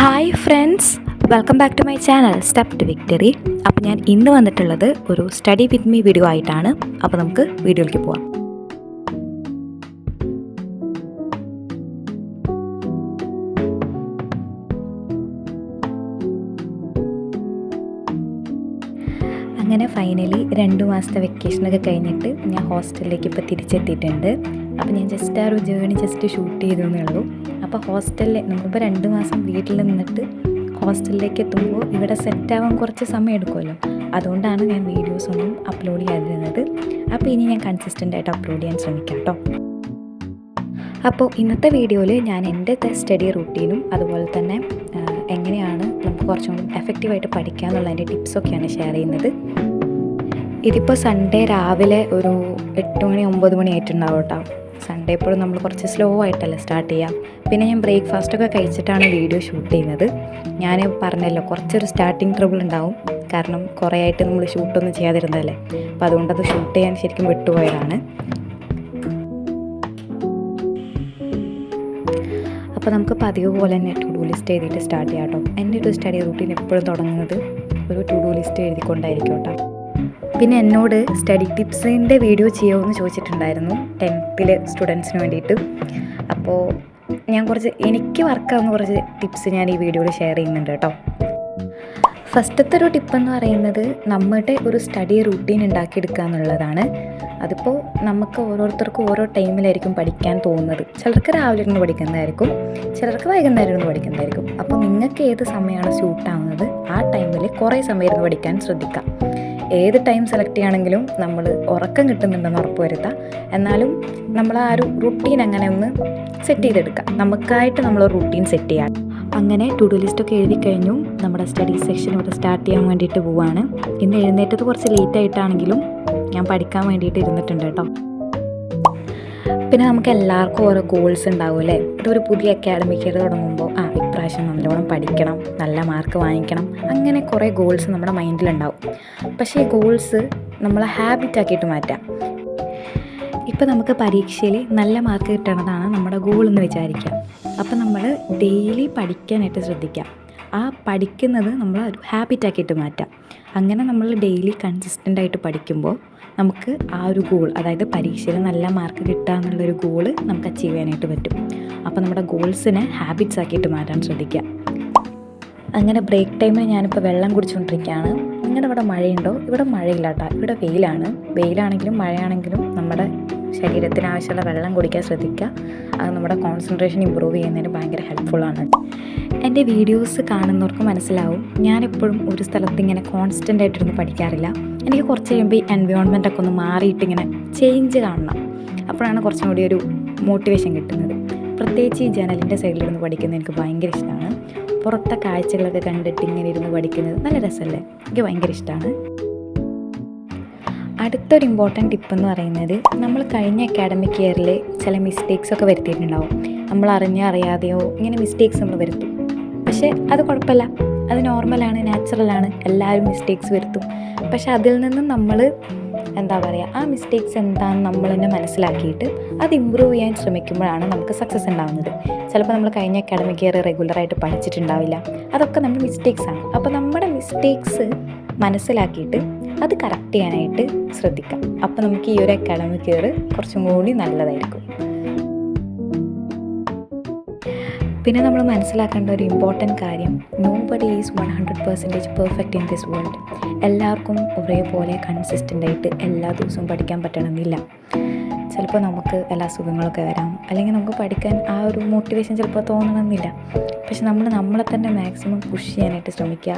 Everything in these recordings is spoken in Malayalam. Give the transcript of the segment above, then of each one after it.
Hi friends, welcome back to my channel step to victory. അപ്പോൾ ഞാൻ ഇന്ന് വന്നിട്ടുള്ളത് ഒരു സ്റ്റഡി വിത്ത് മീ വീഡിയോ ആയിട്ടാണ്. അപ്പോൾ നമുക്ക് വീഡിയോയിലേക്ക് പോവാം. അങ്ങനെ ഫൈനലി 2 മാസത്തെ വെക്കേഷനൊക്കെ കഴിഞ്ഞിട്ട് ഞാൻ ഹോസ്റ്റലിലേക്ക് ഇപ്പോൾ തിരിച്ചെത്തിയിട്ടുണ്ട്. അപ്പോൾ ഞാൻ ജസ്റ്റ് ആ ഒരു ജേണി ഷൂട്ട് ചെയ്തേ ഉള്ളൂ. അപ്പോൾ ഹോസ്റ്റലിൽ നമ്മളിപ്പോൾ 2 മാസം വീട്ടിൽ നിന്നിട്ട് ഹോസ്റ്റലിലേക്ക് എത്തുമ്പോൾ ഇവിടെ സെറ്റാവാൻ കുറച്ച് സമയം എടുക്കുമല്ലോ. അതുകൊണ്ടാണ് ഞാൻ വീഡിയോസൊന്നും അപ്ലോഡ് ചെയ്യാതിരുന്നത്. അപ്പോൾ ഇനി ഞാൻ കൺസിസ്റ്റൻ്റായിട്ട് അപ്ലോഡ് ചെയ്യാൻ ശ്രമിക്കാം കേട്ടോ. അപ്പോൾ ഇന്നത്തെ വീഡിയോയിൽ ഞാൻ എൻ്റെ സ്റ്റഡി റൂട്ടീനും അതുപോലെ തന്നെ എങ്ങനെയാണ് നമുക്ക് കുറച്ചും കൂടി എഫക്റ്റീവായിട്ട് പഠിക്കുക എന്നുള്ളതിൻ്റെ ടിപ്സൊക്കെയാണ് ഷെയർ ചെയ്യുന്നത്. ഇതിപ്പോൾ സൺഡേ രാവിലെ ഒരു 8 മണി 9 മണി ആയിട്ടുണ്ടാവും കേട്ടോ. സൺഡേ എപ്പോഴും നമ്മൾ കുറച്ച് സ്ലോ ആയിട്ടല്ലേ സ്റ്റാർട്ട് ചെയ്യാം. പിന്നെ ഞാൻ ബ്രേക്ക്ഫാസ്റ്റൊക്കെ കഴിച്ചിട്ടാണ് വീഡിയോ ഷൂട്ട് ചെയ്യുന്നത്. ഞാൻ പറഞ്ഞല്ലോ കുറച്ചൊരു സ്റ്റാർട്ടിങ് ട്രബിൾ ഉണ്ടാവും, കാരണം കുറേ ആയിട്ട് നമ്മൾ ഷൂട്ടൊന്നും ചെയ്യാതിരുന്നതല്ലേ. അപ്പോൾ അതുകൊണ്ടത് ഷൂട്ട് ചെയ്യാൻ ശരിക്കും വിട്ടുപോയതാണ്. അപ്പോൾ നമുക്ക് പതിവ് പോലെ തന്നെ ടു ഡു ലിസ്റ്റ് എഴുതിയിട്ട് സ്റ്റാർട്ട് ചെയ്യാം കേട്ടോ. എൻ്റെ ഒരു സ്റ്റഡി റൂട്ടീൻ എപ്പോഴും തുടങ്ങുന്നത് ഒരു ടു ഡു ലിസ്റ്റ് എഴുതിക്കൊണ്ടായിരിക്കും കേട്ടോ. പിന്നെ എന്നോട് സ്റ്റഡി ടിപ്സിൻ്റെ വീഡിയോ ചെയ്യുമെന്ന് ചോദിച്ചിട്ടുണ്ടായിരുന്നു 10th സ്റ്റുഡൻസിന് വേണ്ടിയിട്ട്. അപ്പോൾ ഞാൻ എനിക്ക് വർക്കാവുന്ന കുറച്ച് ടിപ്സ് ഞാൻ ഈ വീഡിയോയിൽ ഷെയർ ചെയ്യുന്നുണ്ട് കേട്ടോ. ഫസ്റ്റത്തെ ഒരു ടിപ്പെന്ന് പറയുന്നത് നമ്മുടെ ഒരു സ്റ്റഡി റൂട്ടീൻ ഉണ്ടാക്കിയെടുക്കുക എന്നുള്ളതാണ്. അതിപ്പോൾ നമുക്ക് ഓരോരുത്തർക്കും ഓരോ ടൈമിലായിരിക്കും പഠിക്കാൻ തോന്നുന്നത്. ചിലർക്ക് രാവിലെ ഇരുന്ന് പഠിക്കുന്നതായിരിക്കും, ചിലർക്ക് വൈകുന്നേരം ഇരുന്ന് പഠിക്കുന്നതായിരിക്കും. അപ്പോൾ നിങ്ങൾക്ക് ഏത് സമയമാണ് സ്യൂട്ടാവുന്നത് ആ ടൈമിൽ കുറേ സമയം ഇരുന്ന് പഠിക്കാൻ ശ്രദ്ധിക്കാം. ഏത് ടൈം സെലക്ട് ചെയ്യുകയാണെങ്കിലും നമ്മൾ ഉറക്കം കിട്ടുന്നുണ്ടെന്ന് ഉറപ്പ് വരുത്തുക. എന്നാലും നമ്മൾ ആ ഒരു റുട്ടീൻ അങ്ങനെ ഒന്ന് സെറ്റ് ചെയ്തെടുക്കുക. നമുക്കായിട്ട് നമ്മൾ റുട്ടീൻ സെറ്റ് ചെയ്യാം. അങ്ങനെ ടു ഡു ലിസ്റ്റൊക്കെ എഴുതി കഴിഞ്ഞു. നമ്മുടെ സ്റ്റഡി സെക്ഷൻ ഇവിടെ സ്റ്റാർട്ട് ചെയ്യാൻ വേണ്ടിയിട്ട് പോവുകയാണ്. ഇന്ന് എഴുന്നേറ്റത് കുറച്ച് ലേറ്റ് ആയിട്ടാണെങ്കിലും ഞാൻ പഠിക്കാൻ വേണ്ടിയിട്ട് ഇരുന്നിട്ടുണ്ട് കേട്ടോ. പിന്നെ നമുക്ക് എല്ലാവർക്കും ഓരോ ഗോൾസ് ഉണ്ടാവും അല്ലേ. ഇതൊരു പുതിയ അക്കാഡമിക് ഇയർ തുടങ്ങുമ്പോൾ ഇപ്രാവശ്യം നല്ലോണം പഠിക്കണം, നല്ല മാർക്ക് വാങ്ങിക്കണം, അങ്ങനെ കുറേ ഗോൾസ് നമ്മുടെ മൈൻഡിലുണ്ടാവും. പക്ഷേ ഈ ഗോൾസ് നമ്മളെ ഹാബിറ്റാക്കിയിട്ട് മാറ്റാം. ഇപ്പോൾ നമുക്ക് പരീക്ഷയിൽ നല്ല മാർക്ക് കിട്ടണതാണ് നമ്മുടെ ഗോൾ എന്ന് വിചാരിക്കാം. അപ്പോൾ നമ്മൾ ഡെയിലി പഠിക്കാനായിട്ട് ശ്രദ്ധിക്കാം. ആ പഠിക്കുന്നത് നമ്മൾ ഒരു ഹാബിറ്റാക്കിയിട്ട് മാറ്റാം. അങ്ങനെ നമ്മൾ ഡെയിലി കൺസിസ്റ്റൻ്റായിട്ട് പഠിക്കുമ്പോൾ നമുക്ക് ആ ഒരു ഗോൾ, അതായത് പരീക്ഷയിൽ നല്ല മാർക്ക് കിട്ടുക എന്നുള്ളൊരു ഗോൾ നമുക്ക് അച്ചീവ് ചെയ്യാനായിട്ട് പറ്റും. അപ്പോൾ നമ്മുടെ ഗോൾസിനെ ഹാബിറ്റ്സ് ആക്കിയിട്ട് മാറ്റാൻ ശ്രദ്ധിക്കുക. അങ്ങനെ ബ്രേക്ക് ടൈമിൽ ഞാനിപ്പോൾ വെള്ളം കുടിച്ചുകൊണ്ടിരിക്കുകയാണ്. നിങ്ങളുടെ ഇവിടെ മഴയുണ്ടോ? ഇവിടെ മഴയില്ല കേട്ടോ, ഇവിടെ വെയിലാണ്. വെയിലാണെങ്കിലും മഴയാണെങ്കിലും നമ്മുടെ ശരീരത്തിന് ആവശ്യമുള്ള വെള്ളം കുടിക്കാൻ ശ്രദ്ധിക്കുക. അത് നമ്മുടെ കോൺസെൻട്രേഷൻ ഇമ്പ്രൂവ് ചെയ്യുന്നതിന് ഭയങ്കര ഹെൽപ്ഫുള്ളാണ്. എൻ്റെ വീഡിയോസ് കാണുന്നവർക്ക് മനസ്സിലാവും, ഞാനെപ്പോഴും ഒരു സ്ഥലത്ത് ഇങ്ങനെ കോൺസ്റ്റൻ്റ് ആയിട്ടിരുന്ന് പഠിക്കാറില്ല. എനിക്ക് കുറച്ച് കഴിയുമ്പോൾ ഈ എൻവയോൺമെൻറ്റൊക്കെ ഒന്ന് മാറിയിട്ട് ഇങ്ങനെ ചേഞ്ച് കാണണം. അപ്പോഴാണ് കുറച്ചും കൂടി ഒരു മോട്ടിവേഷൻ കിട്ടുന്നത്. പ്രത്യേകിച്ച് ഈ ജനലിൻ്റെ സൈഡിലിരുന്ന് പഠിക്കുന്നത് എനിക്ക് ഭയങ്കര ഇഷ്ടമാണ്. പുറത്തെ കാഴ്ചകളൊക്കെ കണ്ടിട്ട് ഇങ്ങനെ ഇരുന്ന് പഠിക്കുന്നത് നല്ല രസമല്ലേ, എനിക്ക് ഭയങ്കര ഇഷ്ടമാണ്. അടുത്തൊരു ഇമ്പോർട്ടൻറ്റ് ടിപ്പെന്ന് പറയുന്നത്, നമ്മൾ കഴിഞ്ഞ അക്കാഡമിക് ഇയറിൽ ചില മിസ്റ്റേക്സൊക്കെ വരുത്തിയിട്ടുണ്ടാവും. നമ്മൾ അറിയാതെയോ ഇങ്ങനെ മിസ്റ്റേക്സ് നമ്മൾ വരുത്തും. പക്ഷേ അത് കുഴപ്പമില്ല, അത് നോർമലാണ്, നാച്ചുറലാണ്. എല്ലാവരും മിസ്റ്റേക്സ് വരുത്തും. പക്ഷെ അതിൽ നിന്നും നമ്മൾ ആ മിസ്റ്റേക്സ് എന്താണെന്ന് നമ്മൾ തന്നെ മനസ്സിലാക്കിയിട്ട് അത് ഇമ്പ്രൂവ് ചെയ്യാൻ ശ്രമിക്കുമ്പോഴാണ് നമുക്ക് സക്സസ് ഉണ്ടാകുന്നത്. ചിലപ്പോൾ നമ്മൾ കഴിഞ്ഞ അക്കാഡമിക് ഇയർ റെഗുലറായിട്ട് പഠിച്ചിട്ടുണ്ടാവില്ല. അതൊക്കെ നമ്മുടെ മിസ്റ്റേക്സാണ്. അപ്പോൾ നമ്മുടെ മിസ്റ്റേക്സ് മനസ്സിലാക്കിയിട്ട് അത് കറക്റ്റ് ചെയ്യാനായിട്ട് ശ്രദ്ധിക്കാം. അപ്പോൾ നമുക്ക് ഈ ഒരു അക്കാഡമിക് ഇയർ കുറച്ചും കൂടി നല്ലതായിരിക്കും. പിന്നെ നമ്മൾ മനസ്സിലാക്കേണ്ട ഒരു ഇമ്പോർട്ടൻറ്റ് കാര്യം, nobody is 100% perfect in this world. എല്ലാവർക്കും ഒരേപോലെ കൺസിസ്റ്റൻ്റായിട്ട് എല്ലാ ദിവസവും പഠിക്കാൻ പറ്റണമെന്നില്ല. ചിലപ്പോൾ നമുക്ക് എല്ലാ അസുഖങ്ങളൊക്കെ വരാം, അല്ലെങ്കിൽ നമുക്ക് പഠിക്കാൻ ആ ഒരു മോട്ടിവേഷൻ ചിലപ്പോൾ തോന്നണമെന്നില്ല. പക്ഷെ നമ്മളെ തന്നെ മാക്സിമം പുഷ് ചെയ്യാനായിട്ട് ശ്രമിക്കുക.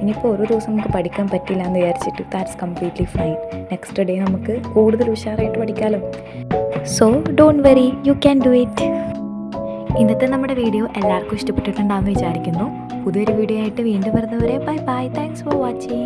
ഇനിയിപ്പോൾ ഒരു ദിവസം നമുക്ക് പഠിക്കാൻ പറ്റില്ല എന്ന് വിചാരിച്ചിട്ട് that's completely fine. Next day നമുക്ക് കൂടുതൽ ഉഷാറായിട്ട് പഠിക്കാമല്ലോ. So don't worry, you can do it. ഇന്നത്തെ നമ്മുടെ വീഡിയോ എല്ലാവർക്കും ഇഷ്ടപ്പെട്ടിട്ടുണ്ടാകുമെന്ന് വിചാരിക്കുന്നു. പുതിയൊരു വീഡിയോ ആയിട്ട് വീണ്ടും വരുന്നവരെ bye bye. Thanks for watching.